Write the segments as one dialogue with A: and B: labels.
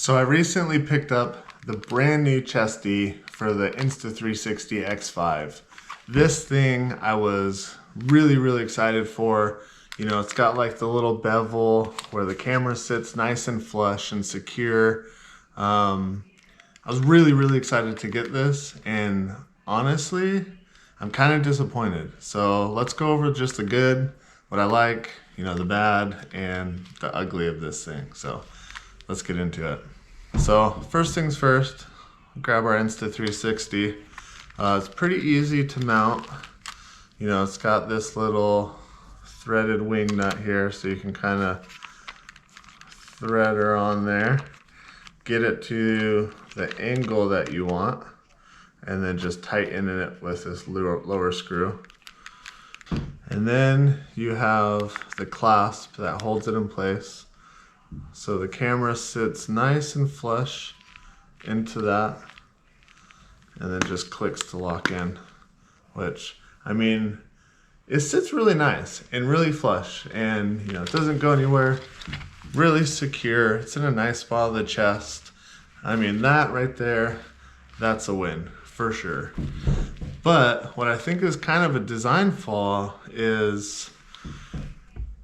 A: So I recently picked up the brand new chesty for the Insta360 X5. This thing I was really excited for. You know, it's got like the little bevel where the camera sits nice and flush and secure. I was really excited to get this, and honestly, I'm kind of disappointed. So let's go over just the good, what I like, you know, the bad, and the ugly of this thing. So let's get into it. So first things first, grab our Insta360. It's pretty easy to mount. You know, it's got this little threaded wing nut here, so you can kind of thread her on there, get it to the angle that you want, and then just tighten it with this lower screw. And then you have the clasp that holds it in place. So the camera sits nice and flush into that, and then just clicks to lock in, which, I mean, it sits really nice and really flush, and you know, it doesn't go anywhere, really secure. It's in a nice spot of the chest. I mean, that right there, that's a win for sure. But what I think is kind of a design flaw is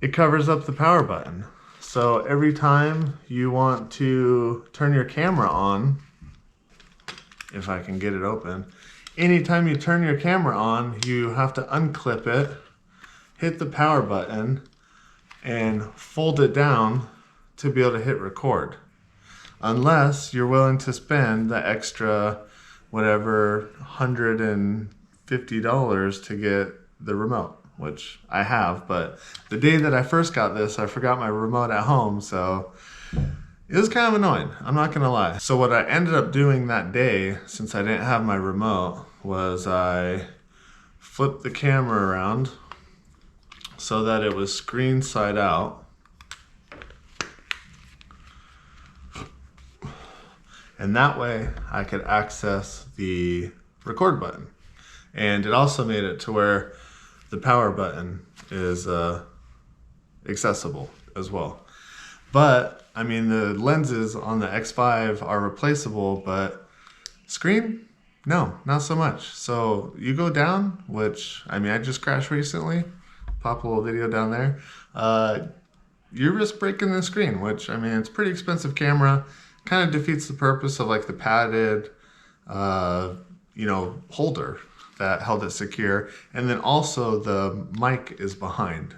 A: it covers up the power button. So every time you want to turn your camera on, if I can get it open, anytime you turn your camera on, you have to unclip it, hit the power button, and fold it down to be able to hit record. Unless you're willing to spend the extra, whatever, $150 to get the remote, which I have, but the day that I first got this, I forgot my remote at home, so it was kind of annoying, I'm not gonna lie. So what I ended up doing that day, since I didn't have my remote, was I flipped the camera around so that it was screen side out. And that way I could access the record button. And it also made it to where the power button is accessible as well. But I mean, the lenses on the X5 are replaceable, but screen, no, not so much. So you go down, which, I mean, I just crashed recently, pop a little video down there. You're just breaking the screen, which, I mean, it's a pretty expensive camera. Kind of defeats the purpose of like the padded, you know, holder that held it secure. And then also the mic is behind,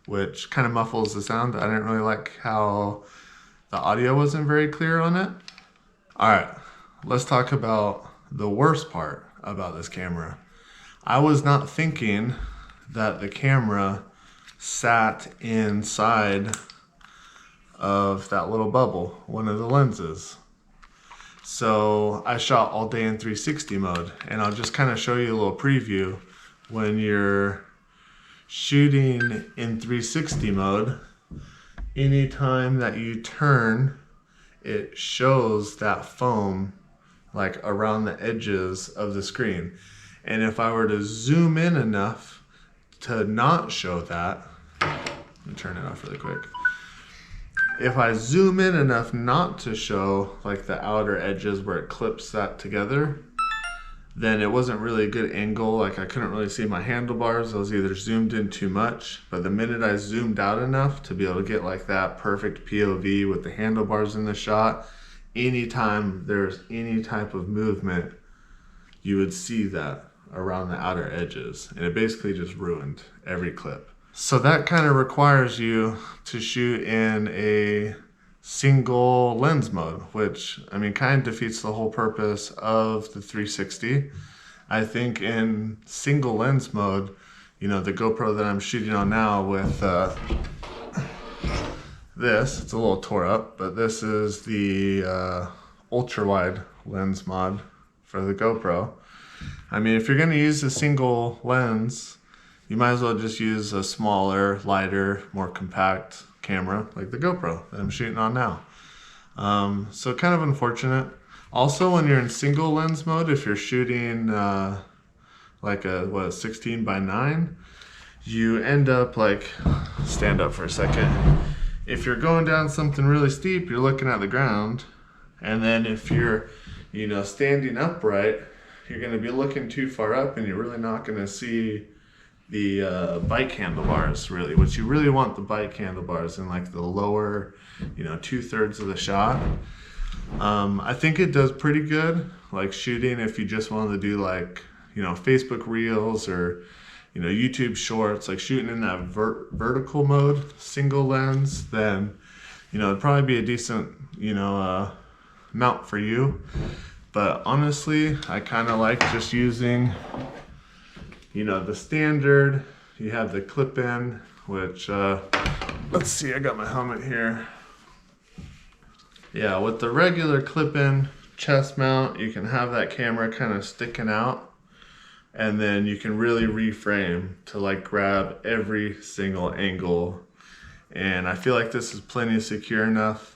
A: which kind of muffles the sound. I didn't really like how the audio wasn't very clear on it. All right, let's talk about the worst part about this camera. I was not thinking that the camera sat inside of that little bubble, one of the lenses. So I shot all day in 360 mode, and I'll just kind of show you a little preview. When you're shooting in 360 mode, anytime that you turn, it shows that foam like around the edges of the screen. And if I were to zoom in enough to not show that, let me turn it off really quick. If I zoom in enough not to show like the outer edges where it clips that together, then it wasn't really a good angle. Like I couldn't really see my handlebars. I was either zoomed in too much, but the minute I zoomed out enough to be able to get like that perfect POV with the handlebars in the shot, anytime there's any type of movement, you would see that around the outer edges, and it basically just ruined every clip. So that kind of requires you to shoot in a single lens mode, which, I mean, kind of defeats the whole purpose of the 360. I think in single lens mode, you know, the GoPro that I'm shooting on now with this, it's a little tore up, but this is the ultra wide lens mod for the GoPro. I mean, if you're gonna use a single lens, you might as well just use a smaller, lighter, more compact camera like the GoPro that I'm shooting on now. So kind of unfortunate. Also, when you're in single lens mode, if you're shooting like a 16:9, you end up like, stand up for a second. If you're going down something really steep, you're looking at the ground, And then if you're, you know, standing upright, you're going to be looking too far up and you're really not going to see the bike handlebars really. What you really want the bike handlebars in like the lower, you know, 2/3 of the shot. I think it does pretty good, like shooting if you just wanted to do like, you know, Facebook Reels or, you know, YouTube Shorts, like shooting in that vertical mode, single lens, then, you know, it'd probably be a decent, you know, mount for you. But honestly, I kind of like just using, you know, the standard. You have the clip-in, which, let's see, I got my helmet here. Yeah, with the regular clip-in chest mount, you can have that camera kind of sticking out, and then you can really reframe to like grab every single angle. And I feel like this is plenty secure enough.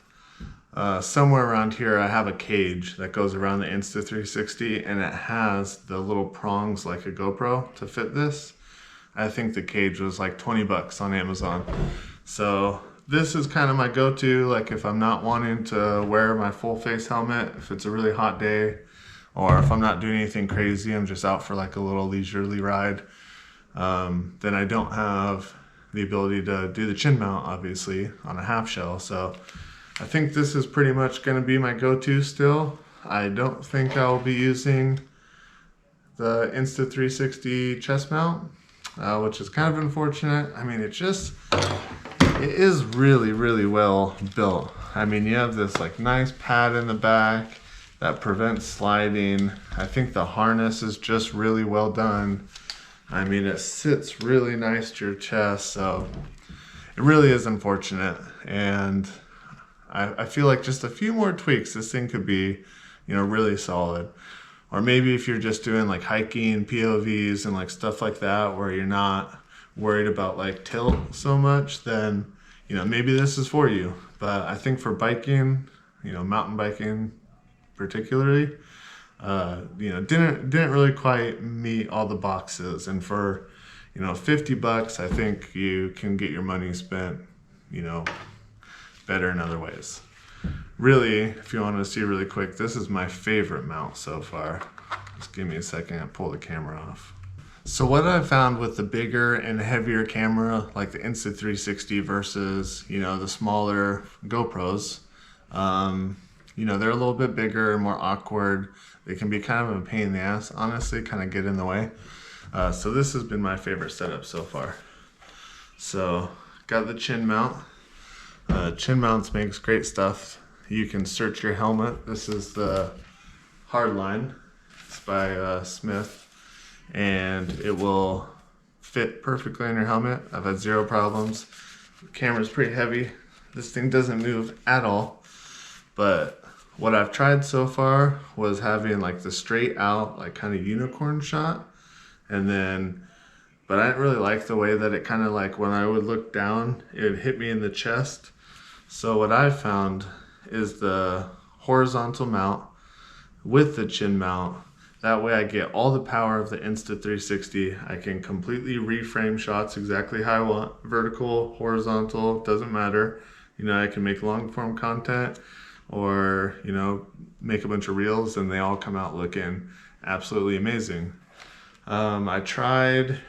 A: Somewhere around here I have a cage that goes around the Insta360, and it has the little prongs like a GoPro to fit this. I think the cage was like 20 bucks on Amazon. So this is kind of my go-to, like if I'm not wanting to wear my full face helmet, if it's a really hot day, or if I'm not doing anything crazy, I'm just out for like a little leisurely ride, then I don't have the ability to do the chin mount, obviously, on a half shell. So I think this is pretty much going to be my go-to still. I don't think I'll be using the Insta360 chest mount, which is kind of unfortunate. I mean, it is really, really well built. I mean, you have this like nice pad in the back that prevents sliding. I think the harness is just really well done. I mean, it sits really nice to your chest, so it really is unfortunate. And I feel like just a few more tweaks, this thing could be, you know, really solid. Or maybe if you're just doing like hiking POVs and like stuff like that, where you're not worried about like tilt so much, then, you know, maybe this is for you. But I think for biking, you know, mountain biking particularly, you know, didn't really quite meet all the boxes. And for, you know, 50 bucks, I think you can get your money spent, you know, better in other ways. Really, if you want to see really quick, this is my favorite mount so far. Just give me a second and pull the camera off. So what I found with the bigger and heavier camera, like the Insta360 versus, you know, the smaller GoPros, you know, they're a little bit bigger and more awkward. They can be kind of a pain in the ass, honestly, kind of get in the way. So this has been my favorite setup so far. So got the chin mount. Chin mounts makes great stuff. You can search your helmet. This is the Hardline. It's by Smith, and it will fit perfectly in your helmet. I've had zero problems. The camera's pretty heavy. This thing doesn't move at all. But what I've tried so far was having like the straight out, like kind of unicorn shot, and then, but I didn't really like the way that it kind of like when I would look down, it would hit me in the chest. So what I found is the horizontal mount with the chin mount. That way I get all the power of the Insta360. I can completely reframe shots exactly how I want. Vertical, horizontal, doesn't matter. You know, I can make long form content or, you know, make a bunch of reels and they all come out looking absolutely amazing. I tried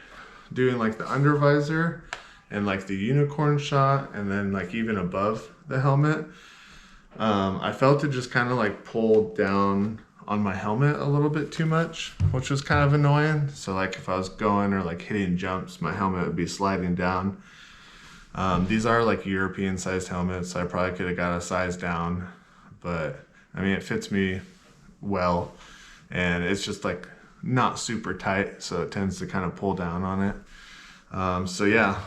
A: doing like the under visor and like the unicorn shot, and then like even above the helmet. I felt it just kind of like pulled down on my helmet a little bit too much, which was kind of annoying. So like if I was going or like hitting jumps, my helmet would be sliding down. These are like European sized helmets, so I probably could have got a size down, but I mean, it fits me well, and it's just like not super tight, so it tends to kind of pull down on it. So yeah,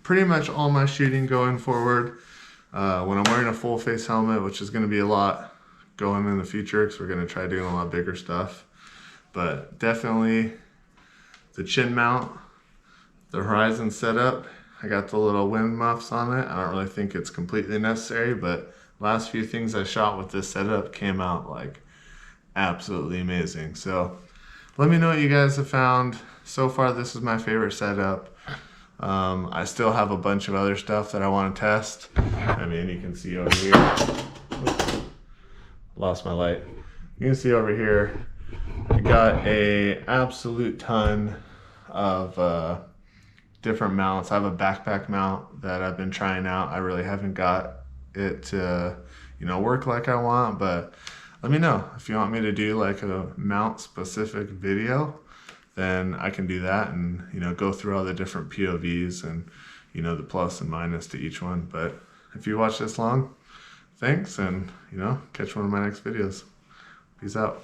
A: pretty much all my shooting going forward, when I'm wearing a full face helmet, which is going to be a lot going in the future because we're going to try doing a lot bigger stuff, but definitely the chin mount, the horizon setup. I got the little wind muffs on it. I don't really think it's completely necessary, but last few things I shot with this setup came out like absolutely amazing. So let me know what you guys have found. So far, this is my favorite setup. I still have a bunch of other stuff that I want to test. I mean, you can see over here. lost my light. You can see over here, I got a absolute ton of different mounts. I have a backpack mount that I've been trying out. I really haven't got it to, you know, work like I want, but let me know if you want me to do like a mount specific video, then I can do that and, you know, go through all the different POVs and, you know, the plus and minus to each one. But if you watch this long, thanks, and, you know, catch one of my next videos. Peace out.